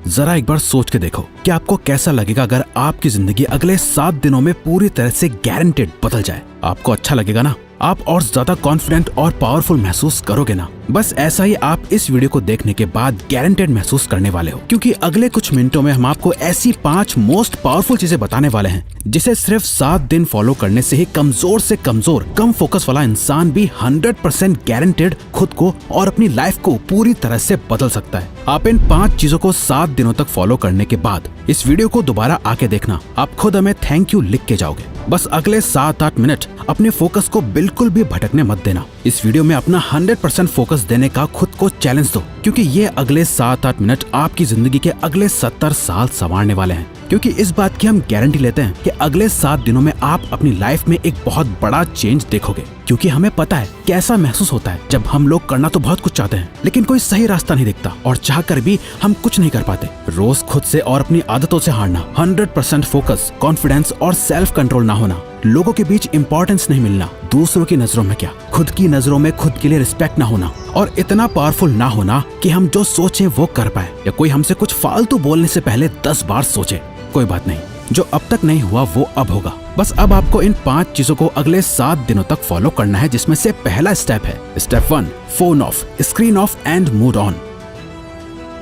जरा एक बार सोच के देखो कि आपको कैसा लगेगा अगर आपकी जिंदगी अगले 7 दिनों में पूरी तरह से गारंटेड बदल जाए। आपको अच्छा लगेगा ना? आप और ज्यादा कॉन्फिडेंट और पावरफुल महसूस करोगे ना? बस ऐसा ही आप इस वीडियो को देखने के बाद गारंटेड महसूस करने वाले हो, क्योंकि अगले कुछ मिनटों में हम आपको ऐसी 5 मोस्ट पावरफुल चीजें बताने वाले हैं जिसे सिर्फ 7 दिन फॉलो करने से ही कमजोर से कमजोर कम फोकस वाला इंसान भी 100% गारंटेड खुद को और अपनी लाइफ को पूरी तरह से बदल सकता है। आप इन 5 चीजों को 7 दिनों तक फॉलो करने के बाद इस वीडियो को दोबारा आके देखना, आप खुद हमें थैंक यू लिख के जाओगे। बस अगले 7-8 मिनट अपने फोकस को बिल्कुल भी भटकने मत देना। इस वीडियो में अपना 100% फोकस देने का खुद को चैलेंज दो, क्योंकि ये अगले 7-8 मिनट आपकी जिंदगी के अगले 70 साल संवारने वाले हैं। क्योंकि इस बात की हम गारंटी लेते हैं कि अगले 7 दिनों में आप अपनी लाइफ में एक बहुत बड़ा चेंज देखोगे, क्योंकि हमें पता है कैसा महसूस होता है जब हम लोग करना तो बहुत कुछ चाहते हैं लेकिन कोई सही रास्ता नहीं दिखता और चाह कर भी हम कुछ नहीं कर पाते। रोज खुद से और अपनी आदतों से हारना, 100% फोकस, कॉन्फिडेंस और सेल्फ कंट्रोल ना होना, लोगों के बीच इंपॉर्टेंस नहीं मिलना, दूसरों की नजरों में क्या खुद की नजरों में खुद के लिए रिस्पेक्ट ना होना और इतना पावरफुल ना होना कि हम जो सोचें वो कर पाए, या कोई हमसे कुछ फालतू बोलने से पहले 10 बार सोचे। कोई बात नहीं, जो अब तक नहीं हुआ वो अब होगा। बस अब आपको इन 5 चीजों को अगले 7 दिनों तक फॉलो करना है, जिसमें से पहला स्टेप है step 1, phone of, screen of and mood on.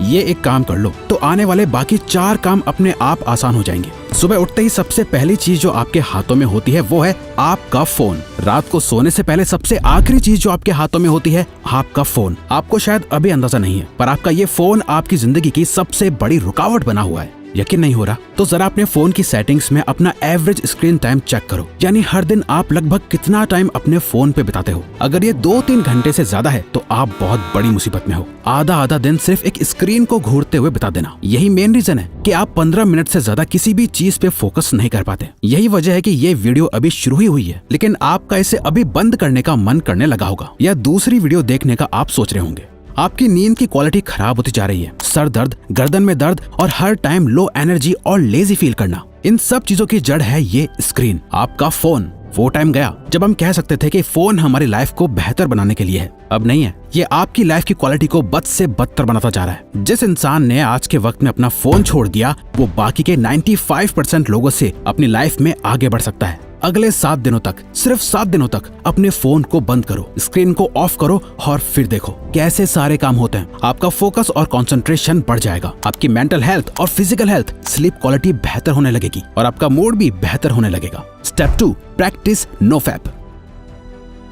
ये एक काम कर लो तो आने वाले बाकी 4 काम अपने आप आसान हो जाएंगे। सुबह उठते ही सबसे पहली चीज जो आपके हाथों में होती है वो है आपका फोन। रात को सोने से पहले सबसे आखिरी चीज जो आपके हाथों में होती है आपका फोन। आपको शायद अभी अंदाजा नहीं है, पर आपका ये फोन आपकी जिंदगी की सबसे बड़ी रुकावट बना हुआ है। यकीन नहीं हो रहा तो जरा अपने फोन की सेटिंग्स में अपना एवरेज स्क्रीन टाइम चेक करो, यानी हर दिन आप लगभग कितना टाइम अपने फोन पे बिताते हो। अगर ये 2-3 घंटे से ज्यादा है तो आप बहुत बड़ी मुसीबत में हो। आधा दिन सिर्फ एक स्क्रीन को घूरते हुए बिता देना, यही मेन रीजन है कि आप 15 मिनट से ज्यादा किसी भी चीज पे फोकस नहीं कर पाते। यही वजह है कि ये वीडियो अभी शुरू ही हुई है, लेकिन आपका इसे अभी बंद करने का मन करने लगा होगा, या दूसरी वीडियो देखने का आप सोच रहे होंगे। आपकी नींद की क्वालिटी खराब होती जा रही है, सर दर्द, गर्दन में दर्द और हर टाइम लो एनर्जी और लेजी फील करना, इन सब चीजों की जड़ है ये स्क्रीन, आपका फोन। वो टाइम गया जब हम कह सकते थे कि फोन हमारी लाइफ को बेहतर बनाने के लिए है। अब नहीं है, ये आपकी लाइफ की क्वालिटी को बद से बदतर बनाता जा रहा है। जिस इंसान ने आज के वक्त में अपना फोन छोड़ दिया वो बाकी के 95% लोगों से अपनी लाइफ में आगे बढ़ सकता है। अगले 7 दिनों तक, सिर्फ 7 दिनों तक अपने फोन को बंद करो, स्क्रीन को ऑफ करो और फिर देखो कैसे सारे काम होते हैं। आपका फोकस और कंसंट्रेशन बढ़ जाएगा, आपकी मेंटल हेल्थ और फिजिकल हेल्थ, स्लीप क्वालिटी बेहतर होने लगेगी और आपका मूड भी बेहतर होने लगेगा। Step 2, practice no fap.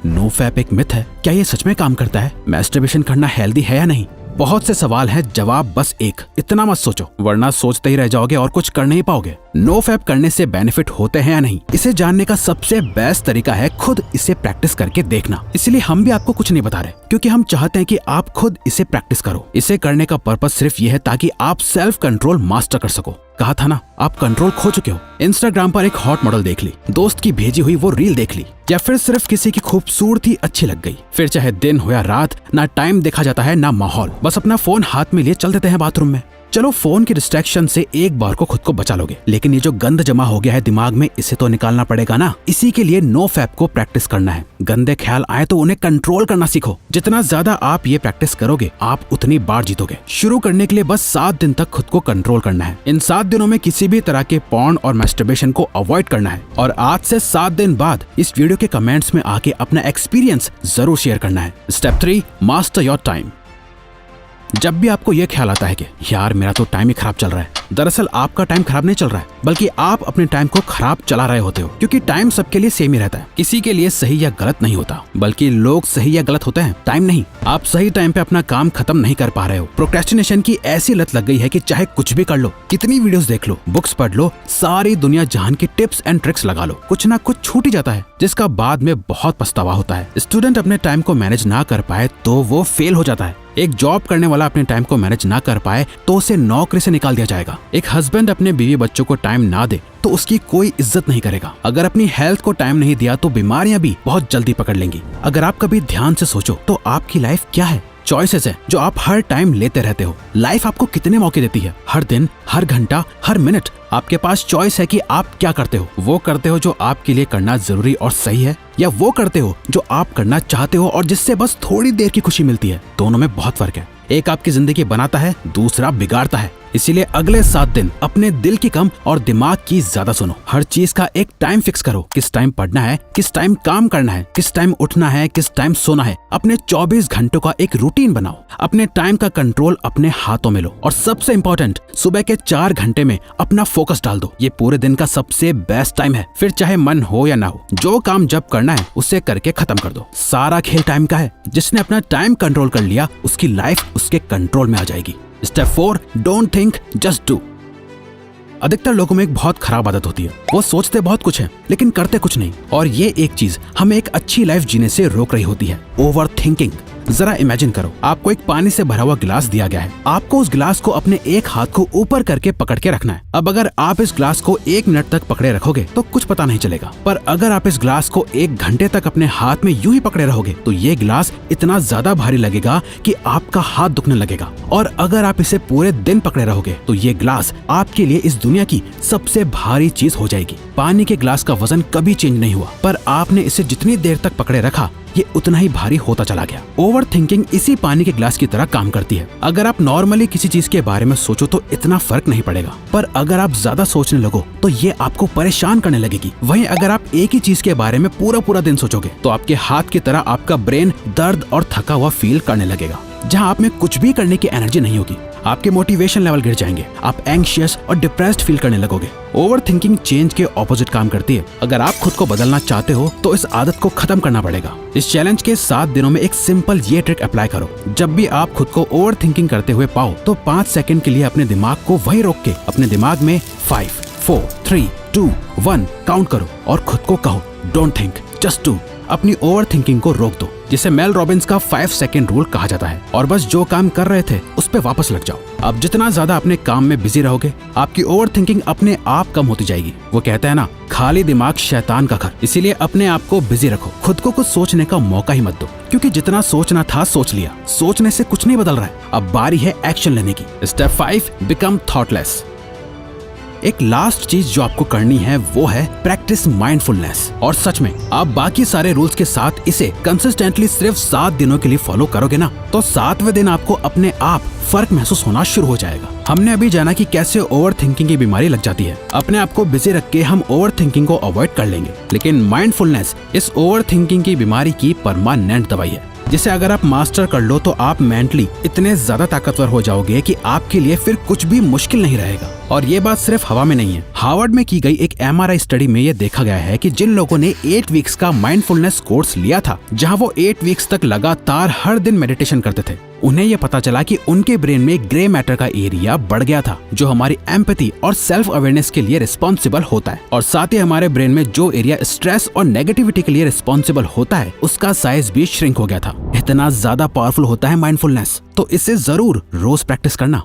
No fap एक मिथ है, क्या ये सच में काम करता है? मैस्टरबेशन करना हेल्दी है या नहीं? बहुत से सवाल है, जवाब बस एक, इतना मत सोचो वरना सोचते ही रह जाओगे और कुछ कर नहीं पाओगे। नो फैप करने से बेनिफिट होते हैं या नहीं, इसे जानने का सबसे बेस्ट तरीका है खुद इसे प्रैक्टिस करके देखना। इसलिए हम भी आपको कुछ नहीं बता रहे, क्योंकि हम चाहते हैं कि आप खुद इसे प्रैक्टिस करो। इसे करने का पर्पस सिर्फ ये है ताकि आप सेल्फ कंट्रोल मास्टर कर सको। कहा था ना, आप कंट्रोल खो चुके हो। इंस्टाग्राम पर एक हॉट मॉडल देख ली, दोस्त की भेजी हुई वो रील देख ली, या फिर सिर्फ किसी की खूबसूरती अच्छी लग गई, फिर चाहे दिन हो या रात, ना टाइम देखा जाता है ना माहौल, बस अपना फोन हाथ में लिए चल देते हैं बाथरूम में। चलो फोन की डिस्ट्रैक्शन से एक बार को खुद को बचा लोगे, लेकिन ये जो गंद जमा हो गया है दिमाग में, इसे तो निकालना पड़ेगा ना। इसी के लिए नो फैप को प्रैक्टिस करना है। गंदे ख्याल आए तो उन्हें कंट्रोल करना सीखो। जितना ज्यादा आप ये प्रैक्टिस करोगे आप उतनी बार जीतोगे। शुरू करने के लिए बस 7 दिन तक खुद को कंट्रोल करना है। इन 7 दिनों में किसी भी तरह के पॉर्न और मैस्टरबेशन को अवॉइड करना है, और आज से 7 दिन बाद इस वीडियो के कमेंट्स में आके अपना एक्सपीरियंस जरूर शेयर करना है। Step 3, master your time. जब भी आपको यह ख्याल आता है कि यार मेरा तो टाइम ही खराब चल रहा है, दरअसल आपका टाइम खराब नहीं चल रहा है, बल्कि आप अपने टाइम को खराब चला रहे होते हो। क्योंकि टाइम सबके लिए सेम ही रहता है, किसी के लिए सही या गलत नहीं होता, बल्कि लोग सही या गलत होते हैं, टाइम नहीं। आप सही टाइम पे अपना काम खत्म नहीं कर पा रहे हो। प्रोक्रेस्टिनेशन की ऐसी लत लग गई है कि चाहे कुछ भी कर लो, कितनी वीडियोस देख लो, बुक्स पढ़ लो, सारी दुनिया जहान की टिप्स एंड ट्रिक्स लगा लो, कुछ ना कुछ छूट ही जाता है, जिसका बाद में बहुत पछतावा होता है। स्टूडेंट अपने टाइम को मैनेज ना कर पाए तो वो फेल हो जाता है। एक जॉब करने वाला अपने टाइम को मैनेज ना कर पाए तो उसे नौकरी से निकाल दिया जाएगा। एक हस्बैंड अपने बीवी बच्चों को टाइम ना दे तो उसकी कोई इज्जत नहीं करेगा। अगर अपनी हेल्थ को टाइम नहीं दिया तो बीमारियां भी बहुत जल्दी पकड़ लेंगी। अगर आप कभी ध्यान से सोचो तो आपकी लाइफ क्या है? चॉइसेस है जो आप हर टाइम लेते रहते हो। लाइफ आपको कितने मौके देती है? हर दिन, हर घंटा, हर मिनट आपके पास चॉइस है कि आप क्या करते हो। वो करते हो जो आपके लिए करना जरूरी और सही है, या वो करते हो जो आप करना चाहते हो और जिससे बस थोड़ी देर की खुशी मिलती है। दोनों में बहुत फर्क है। एक आपकी जिंदगी बनाता है, दूसरा बिगाड़ता है। इसीलिए अगले 7 दिन अपने दिल की कम और दिमाग की ज्यादा सुनो। हर चीज का एक टाइम फिक्स करो, किस टाइम पढ़ना है, किस टाइम काम करना है, किस टाइम उठना है, किस टाइम सोना है। अपने 24 घंटों का एक रूटीन बनाओ। अपने टाइम का कंट्रोल अपने हाथों में लो और सबसे इंपॉर्टेंट, सुबह के 4 घंटे में अपना फोकस डाल दो। ये पूरे दिन का सबसे बेस्ट टाइम है। फिर चाहे मन हो या ना हो, जो काम जब करना है उसे करके खत्म कर दो। सारा खेल टाइम का है। जिसने अपना टाइम कंट्रोल कर लिया, उसकी लाइफ उसके कंट्रोल में आ जाएगी। Step 4, don't think, just do. अधिकतर लोगों में एक बहुत खराब आदत होती है, वो सोचते बहुत कुछ है लेकिन करते कुछ नहीं। और ये एक चीज हमें एक अच्छी लाइफ जीने से रोक रही होती है, ओवर थिंकिंग। जरा इमेजिन करो, आपको एक पानी से भरा हुआ गिलास दिया गया है। आपको उस गिलास को अपने एक हाथ को ऊपर करके पकड़ के रखना है। अब अगर आप इस गिलास को 1 मिनट तक पकड़े रखोगे तो कुछ पता नहीं चलेगा, पर अगर आप इस गिलास को 1 घंटे तक अपने हाथ में यूं ही पकड़े रहोगे तो ये गिलास इतना ज्यादा भारी लगेगा कि आपका हाथ दुखने लगेगा। और अगर आप इसे पूरे दिन पकड़े रहोगे तो ये गिलास आपके लिए इस दुनिया की सबसे भारी चीज हो जाएगी। पानी के गिलास का वजन कभी चेंज नहीं हुआ, पर आपने इसे जितनी देर तक पकड़े रखा ये उतना ही भारी होता चला गया। ओवर थिंकिंग इसी पानी के ग्लास की तरह काम करती है। अगर आप नॉर्मली किसी चीज के बारे में सोचो तो इतना फर्क नहीं पड़ेगा, पर अगर आप ज्यादा सोचने लगो तो ये आपको परेशान करने लगेगी। वहीं अगर आप एक ही चीज के बारे में पूरा दिन सोचोगे तो आपके हाथ की तरह आपका ब्रेन दर्द और थका हुआ फील करने लगेगा। जहाँ आप में कुछ भी करने की एनर्जी नहीं होगी, आपके मोटिवेशन लेवल गिर जाएंगे, आप एंग्शियस और डिप्रेस्ड फील करने लगोगे। ओवर थिंकिंग चेंज के ऑपोजिट काम करती है। अगर आप खुद को बदलना चाहते हो तो इस आदत को खत्म करना पड़ेगा। इस चैलेंज के 7 दिनों में एक सिंपल ये ट्रिक अप्लाई करो। जब भी आप खुद को ओवर थिंकिंग करते हुए पाओ तो 5 सेकंड के लिए अपने दिमाग को वहीं रोक के अपने दिमाग में 5, 4, 3, 2, 1 काउंट करो और खुद को कहो, डोंट थिंक, जस्ट डू। अपनी ओवर थिंकिंग को रोक दो, जिसे मेल रॉबिन्स का 5 सेकंड रूल कहा जाता है। और बस जो काम कर रहे थे उस पे वापस लग जाओ। अब जितना ज्यादा अपने काम में बिजी रहोगे, आपकी ओवर थिंकिंग अपने आप कम होती जाएगी। वो कहते हैं ना, खाली दिमाग शैतान का घर। इसीलिए अपने आप को बिजी रखो, खुद को कुछ सोचने का मौका ही मत दो, क्योंकि जितना सोचना था सोच लिया। सोचने से कुछ नहीं बदल रहा है, अब बारी है एक्शन लेने की। Step 5, become thoughtless. एक लास्ट चीज जो आपको करनी है वो है प्रैक्टिस माइंडफुलनेस। और सच में आप बाकी सारे रूल्स के साथ इसे कंसिस्टेंटली सिर्फ 7 दिनों के लिए फॉलो करोगे ना, तो 7वें दिन आपको अपने आप फर्क महसूस होना शुरू हो जाएगा। हमने अभी जाना कि कैसे ओवर थिंकिंग की बीमारी लग जाती है। अपने आप को बिजी रख के हम ओवर थिंकिंग को अवॉइड कर लेंगे, लेकिन माइंडफुलनेस इस ओवर थिंकिंग की बीमारी की परमानेंट दवाई है, जिसे अगर आप मास्टर कर लो तो आप मेंटली इतने ज्यादा ताकतवर हो जाओगे कि आपके लिए फिर कुछ भी मुश्किल नहीं रहेगा। और ये बात सिर्फ हवा में नहीं है। हार्वर्ड में की गई एक MRI स्टडी में ये देखा गया है कि जिन लोगों ने 8 वीक्स का माइंडफुलनेस कोर्स लिया था, जहां वो 8 वीक्स तक लगातार हर दिन मेडिटेशन करते थे, उन्हें ये पता चला कि उनके ब्रेन में ग्रे मैटर का एरिया बढ़ गया था, जो हमारी एम्पैथी और सेल्फ अवेयरनेस के लिए रिस्पॉन्सिबल होता है। और साथ ही हमारे ब्रेन में जो एरिया स्ट्रेस और नेगेटिविटी के लिए रिस्पॉन्सिबल होता है, उसका साइज भी श्रिंक हो गया था। इतना ज्यादा पावरफुल होता है माइंडफुलनेस, तो इसे जरूर रोज प्रैक्टिस करना।